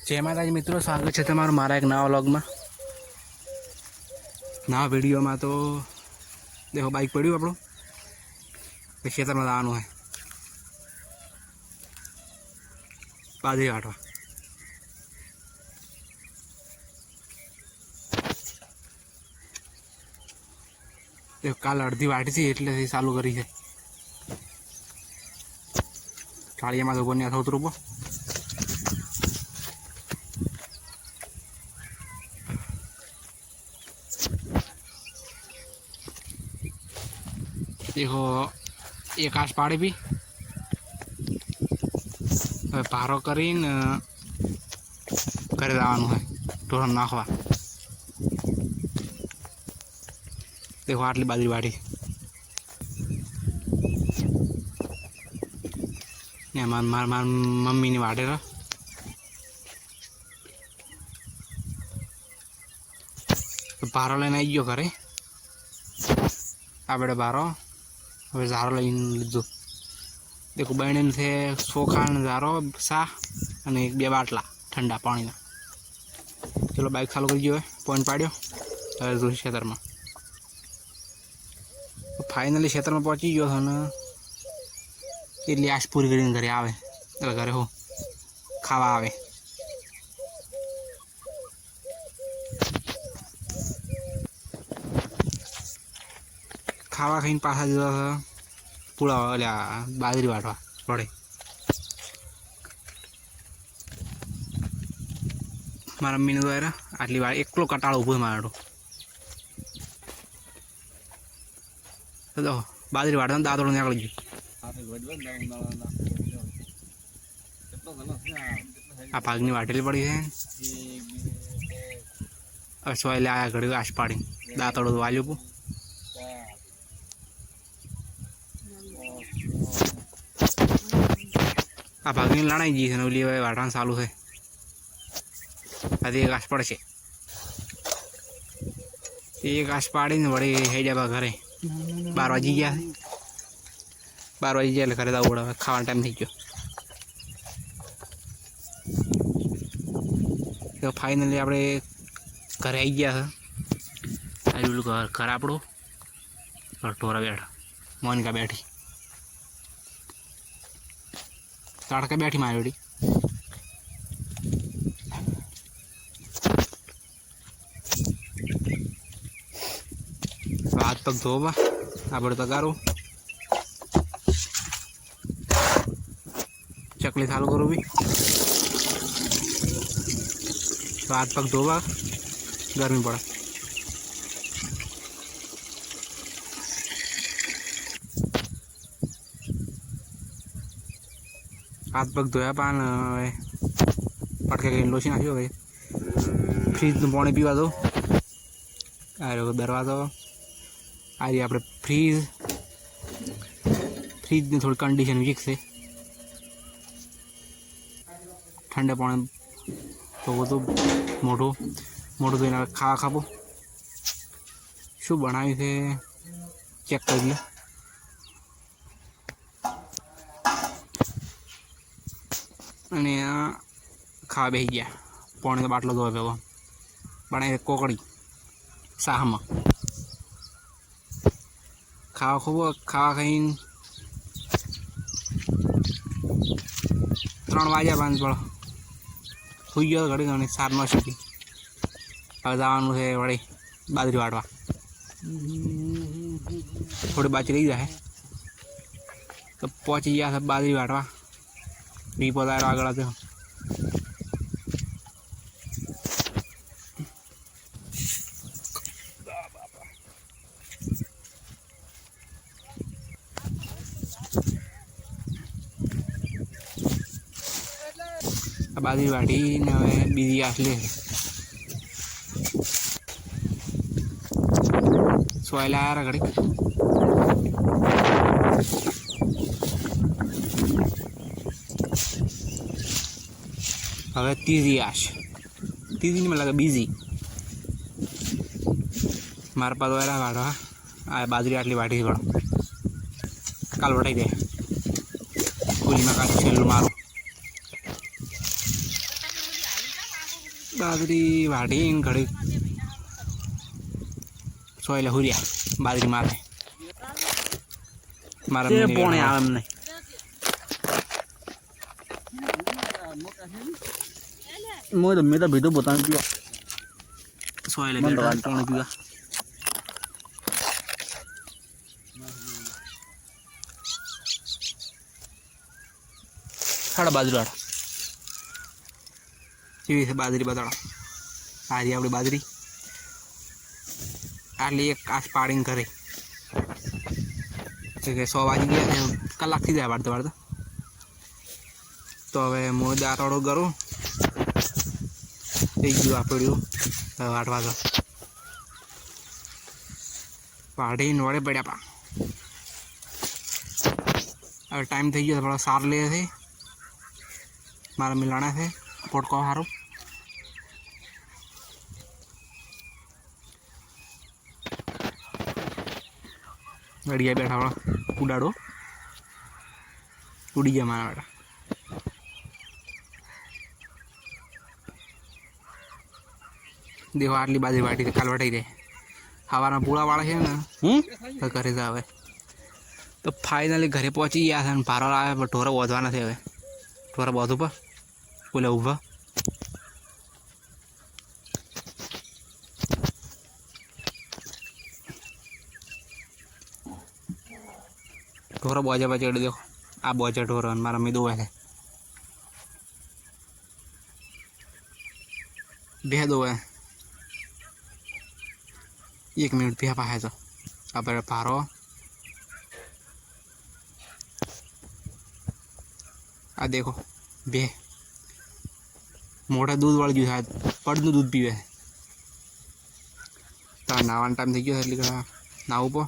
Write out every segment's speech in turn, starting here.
जय माताजी मित्रों, स्वागत है तमारू मारा एक नवा व्लॉग में नवा वीडियो में। तो देखो बाइक पड़ू अपनों क्षेत्र में जवान है बाजरी वाटवा। देखो काल अर्धी वाटी थी एटले चालू करी है। कालिया में तो नहीं उतरू पो देखो एक आस पाड़ी भी पारो करीन घरे जवानुं है ढोर नाखवा। देखो आटली बाजरी वाटी मार मम्मी ने वाटे रहा। तो पारो लईने आई गयो घरे। आ बड़े पारो हवे झारो लईने लीधो। देखो बहन थे सोखा झारो सा अने एक बे बाटला ठंडा पानी ना। चलो बाइक चालू कर दियो पॉइंट पाड्यो हवे जो क्षेत्र में। फाइनली क्षेत्र में पहुंची गयो था ने एटली आश पूरी करीने घरे आवे એટલે ઘરે हो खावा आवे। खावा खाईने पाछा जता था पूरा ओल्या बाजरी वाटवा पड़े। मारा मम्मी ने द्वारा आटली वार एकलो कटाड़ो उभो मारो। तो देखो बाजरी वाटवा दादड़ो निकली गयो। आ भागनी वाटेली पड़ी है। अब सोयले आया घड़ी आश पाड़ी दातड़ो वाल्यो पो। आ भागनी लड़ाई जी है ओली वाटवान चालू है। आधी एक आश पड़े एक आश पाड़ी ने वड़ी है जाबा घरे 12 वाजी गया। 12 वाजी गया घरे दौड़ खावा टाइम थी गयो। तो फाइनली अपने घरे आई गया है। घर आपड़ो और टोरा बैठा मोनिका बैठी तड़का बैठी मारी हाथ पग धोवा आप तगारो चकली चालू करो भी तो हाथ पग धोवा गर्मी पड़ा। हाथ पग धोया पान पटके कहीं लोची नाख्यो भाई फ्रीज नु पानी पीवा दो। आ दरवाजो आ रही अपने फ्रीज ने थोड़ी कंडीशन वीक से ठंडे पानी तो वो तो मोटो धोने खावा खाबो शू बनाव्યું છે चेक कर लो। અને ખાવા બેસી ગયા પાણીનો બાટલો ધોવા ભેગો બનાવી કોકડી સાહમાં ખાવા ખાવા ખાઈને 3 વાગ્યા પાંચ પड़ो સુઈ ગયો ઘડી ઘણી 7 સુધી। હવે જવાનું છે વળી બાજરી વાટવા। थोड़ी बात रही जाए तो पहुंची गया सब बाजरी वाटवा डीपो दायरो आगळ हतो। बाजरी वाटी ने बीजी आसले सोयला आया घड़ी હવે ત્રીજી આશ ત્રીજી नहीं लगे बीजी मार पा द्वारा वाटवा आ बाजरी आटली वाटी पड़ो काल वटाई दे कुली में का छेल मारो बाजरी वाटी घड़ी सोयला हुरिया बाजरी मारे मारा તે मिनी પોણે આવે એમ નહીં મેં તો ભીધું પોતાનું પીવા सोयला મને તો बेटा વાત પોણે પીવા साड़ा बाजरी वाला केवी से बाजरी बताड़ो आज अपनी बाजरी आटली एक आस पाड़ीने करे 100 वागी गया कलाक थी जाए वाड़ते वाड़ते तो हमें मुँह दांतड़ो करूँ एक गયું આ પડ્યું વાટવા તો વાટીને વળે પડ્યા પા હવે ટાઈમ થઈ ગયો થોડો સાર લે છે મારા મિલાણા છે પોટકો સારો बढ़िया बैठा हुआ उड़ाड़ो उड़ी गया मारा बेटा देखो आटली बाजरी वाटी से काल वटाई दे हवा पूरा वाला है ना तो घरे से आवे तो फाइनली घरे पहुंची गया था पारो आवे पर ढोरा बोधवाना थे हवे ढोरा बोधू पर बोले उभा ढोरा बोझा पर चढ़ देखो आ बोझा ढोरा मारा में दो है बे दो है 1 मिनट पे पाए तो अब पारो आ देखो बे मोटा दूध वाली जो है पड़नु दूध पीवे तो नावान टाइम थी गयो એટલે નાવું પો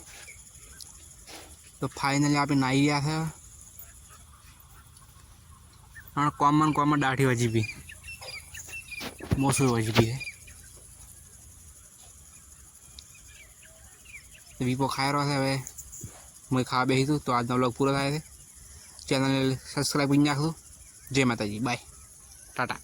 तो फाइनली आप नाई गया था हाँ कॉमन डाठी वजी भी मोसू वजी भी है तो वीपो खाए रहा था वे मैं खा बेही तू तो आज व्लॉग पूरा था चैनल सब्सक्राइब कर नाख दो जय माता जी बाय टाटा।